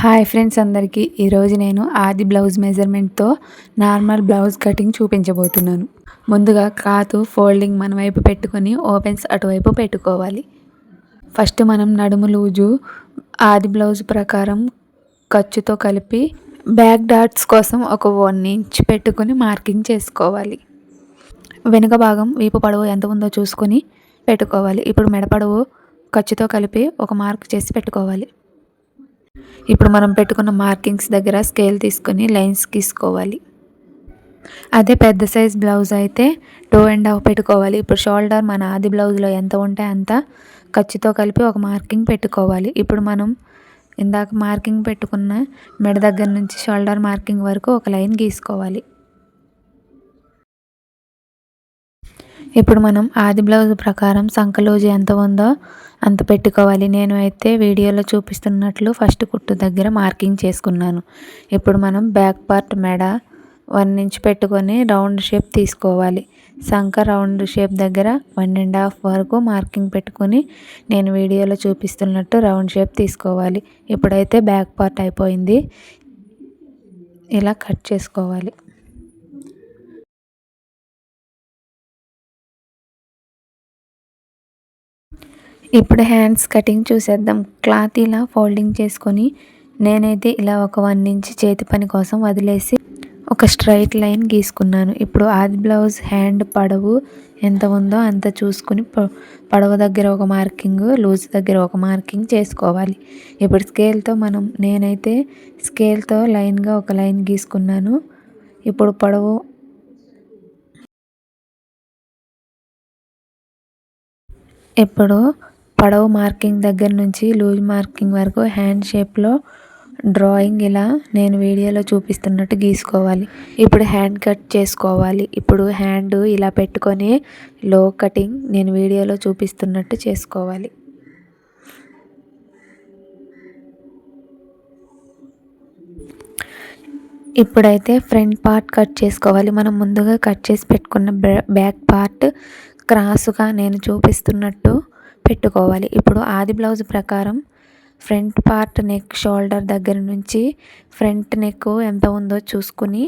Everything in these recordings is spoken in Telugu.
హాయ్ ఫ్రెండ్స్ అందరికీ ఈరోజు నేను ఆది బ్లౌజ్ మెజర్మెంట్తో నార్మల్ బ్లౌజ్ కటింగ్ చూపించబోతున్నాను. ముందుగా క్లాత్ ఫోల్డింగ్ మన వైపు పెట్టుకొని ఓపెన్స్ అటువైపు పెట్టుకోవాలి. ఫస్ట్ మనం నడుము లూజు ఆది బ్లౌజ్ ప్రకారం ఖర్చుతో కలిపి బ్యాక్ డాట్స్ కోసం ఒక 1 ఇంచ్ పెట్టుకొని మార్కింగ్ చేసుకోవాలి. వెనుక భాగం వీపు పొడవు ఎంత ఉందో చూసుకొని పెట్టుకోవాలి. ఇప్పుడు మెడ పొడవు ఖర్చుతో కలిపి ఒక మార్క్ చేసి పెట్టుకోవాలి. ఇప్పుడు మనం పెట్టుకున్న మార్కింగ్స్ దగ్గర స్కేల్ తీసుకొని లైన్స్ గీసుకోవాలి. అదే పెద్ద సైజ్ బ్లౌజ్ అయితే 2.5 పెట్టుకోవాలి. ఇప్పుడు షోల్డర్ మన ఆది బ్లౌజ్లో ఎంత ఉంటే అంత ఖర్చుతో కలిపి ఒక మార్కింగ్ పెట్టుకోవాలి. ఇప్పుడు మనం ఇందాక మార్కింగ్ పెట్టుకున్న మెడ దగ్గర నుంచి షోల్డర్ మార్కింగ్ వరకు ఒక లైన్ గీసుకోవాలి. ఇప్పుడు మనం ఆది బ్లౌజ్ ప్రకారం సంక లూజ్ ఎంత ఉందో అంత పెట్టుకోవాలి. నేను అయితే వీడియోలో చూపిస్తున్నట్లు ఫస్ట్ కుట్టు దగ్గర మార్కింగ్ చేసుకున్నాను. ఇప్పుడు మనం బ్యాక్ పార్ట్ మెడ 1 ఇంచ్ పెట్టుకొని రౌండ్ షేప్ తీసుకోవాలి. సంక రౌండ్ షేప్ దగ్గర 1.5 వరకు మార్కింగ్ పెట్టుకొని నేను వీడియోలో చూపిస్తున్నట్టు రౌండ్ షేప్ తీసుకోవాలి. ఇప్పుడైతే బ్యాక్ పార్ట్ అయిపోయింది. ఇలా కట్ చేసుకోవాలి. ఇప్పుడు హ్యాండ్స్ కటింగ్ చూసేద్దాం. క్లాత్ ఇలా ఫోల్డింగ్ చేసుకొని నేనైతే ఇలా ఒక 1 ఇంచ్ చేతి పని కోసం వదిలేసి ఒక స్ట్రైట్ లైన్ గీసుకున్నాను. ఇప్పుడు ఆది బ్లౌజ్ హ్యాండ్ పొడవు ఎంత ఉందో అంత చూసుకుని పొడవు దగ్గర ఒక మార్కింగ్, లూజ్ దగ్గర ఒక మార్కింగ్ చేసుకోవాలి. ఇప్పుడు స్కేల్తో నేనైతే స్కేల్తో లైన్గా ఒక లైన్ గీసుకున్నాను. ఇప్పుడు పొడవు మార్కింగ్ దగ్గర నుంచి లూజ్ మార్కింగ్ వరకు హ్యాండ్ షేప్లో డ్రాయింగ్ ఇలా నేను వీడియోలో చూపిస్తున్నట్టు గీసుకోవాలి. ఇప్పుడు హ్యాండ్ కట్ చేసుకోవాలి. ఇప్పుడు హ్యాండ్ ఇలా పెట్టుకొని లో కటింగ్ నేను వీడియోలో చూపిస్తున్నట్టు చేసుకోవాలి. ఇప్పుడైతే ఫ్రంట్ పార్ట్ కట్ చేసుకోవాలి. మనం ముందుగా కట్ చేసి పెట్టుకున్న బ్యాక్ పార్ట్ క్రాస్గా నేను చూపిస్తున్నట్టు పెట్టుకోవాలి. ఇప్పుడు ఆది బ్లౌజ్ ప్రకారం ఫ్రంట్ పార్ట్ నెక్ షోల్డర్ దగ్గర నుంచి ఫ్రంట్ నెక్ ఎంత ఉందో చూసుకుని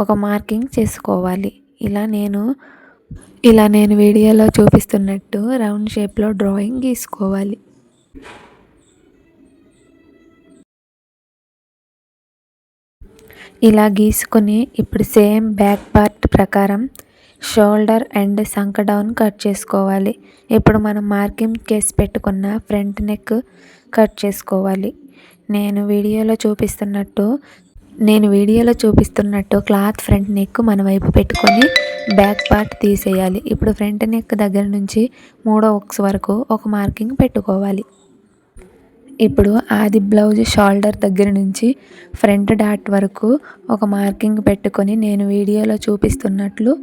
ఒక మార్కింగ్ చేసుకోవాలి. ఇలా నేను వీడియోలో చూపిస్తున్నట్టు రౌండ్ షేప్లో డ్రాయింగ్ గీసుకోవాలి. ఇలా గీసుకొని ఇప్పుడు సేమ్ బ్యాక్ పార్ట్ ప్రకారం షోల్డర్ అండ్ సంక డౌన్ కట్ చేసుకోవాలి. ఇప్పుడు మనం మార్కింగ్ చేసి పెట్టుకున్న ఫ్రంట్ నెక్ కట్ చేసుకోవాలి. నేను వీడియోలో చూపిస్తున్నట్టు క్లాత్ ఫ్రంట్ నెక్ మన వైపు పెట్టుకొని బ్యాక్ పార్ట్ తీసేయాలి. ఇప్పుడు ఫ్రంట్ నెక్ దగ్గర నుంచి 3వ హుక్స్ వరకు ఒక మార్కింగ్ పెట్టుకోవాలి. ఇప్పుడు ఆది బ్లౌజ్ షోల్డర్ దగ్గర నుంచి ఫ్రంట్ డాట్ వరకు ఒక మార్కింగ్ పెట్టుకొని నేను వీడియోలో చూపిస్తున్నట్లు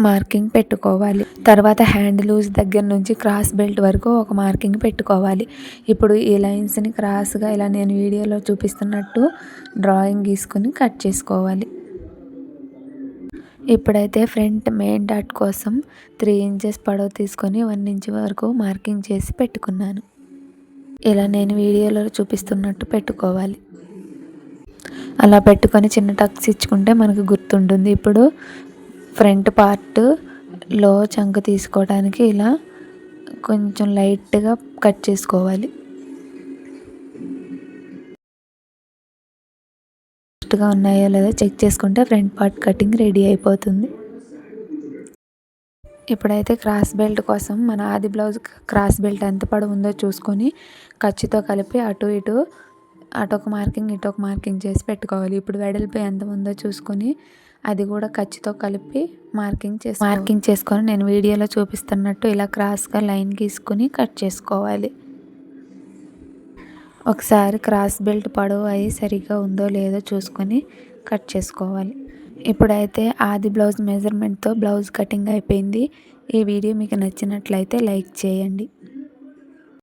మార్కింగ్ పెట్టుకోవాలి. తర్వాత హ్యాండ్ లూజ్ దగ్గర నుంచి క్రాస్ బెల్ట్ వరకు ఒక మార్కింగ్ పెట్టుకోవాలి. ఇప్పుడు ఈ లైన్స్ని క్రాస్గా ఇలా నేను వీడియోలో చూపిస్తున్నట్టు డ్రాయింగ్ గీసుకొని కట్ చేసుకోవాలి. ఇప్పుడైతే ఫ్రంట్ మెయిన్ డాట్ కోసం 3 ఇంచెస్ పొడవు తీసుకొని 1 ఇంచ్ వరకు మార్కింగ్ చేసి పెట్టుకున్నాను. ఇలా నేను వీడియోలో చూపిస్తున్నట్టు పెట్టుకోవాలి. అలా పెట్టుకొని చిన్న టక్స్ ఇచ్చుకుంటే మనకు గుర్తుంటుంది. ఇప్పుడు ఫ్రంట్ పార్ట్లో చంక తీసుకోవడానికి ఇలా కొంచెం లైట్గా కట్ చేసుకోవాలి. కరెక్ట్గా ఉన్నాయో లేదో చెక్ చేసుకుంటే ఫ్రంట్ పార్ట్ కటింగ్ రెడీ అయిపోతుంది. ఇప్పుడైతే క్రాస్ బెల్ట్ కోసం మన ఆది బ్లౌజ్ క్రాస్ బెల్ట్ ఎంత పొడవు ఉందో చూసుకొని ఖర్చుతో కలిపి అటు ఒక మార్కింగ్ ఇటు ఒక మార్కింగ్ చేసి పెట్టుకోవాలి. ఇప్పుడు వెడల్పు ఎంత ఉందో చూసుకొని అది కూడా ఖర్చుతో కలిపి మార్కింగ్ చేసుకొని నేను వీడియోలో చూపిస్తున్నట్టు ఇలా క్రాస్గా లైన్ గీసుకొని కట్ చేసుకోవాలి. ఒకసారి క్రాస్ బెల్ట్ పొడవు అయి సరిగ్గా ఉందో లేదో చూసుకొని కట్ చేసుకోవాలి. ఇప్పుడైతే ఆది బ్లౌజ్ మెజర్మెంట్తో బ్లౌజ్ కటింగ్ అయిపోయింది. ఈ వీడియో మీకు నచ్చినట్లయితే లైక్ చేయండి.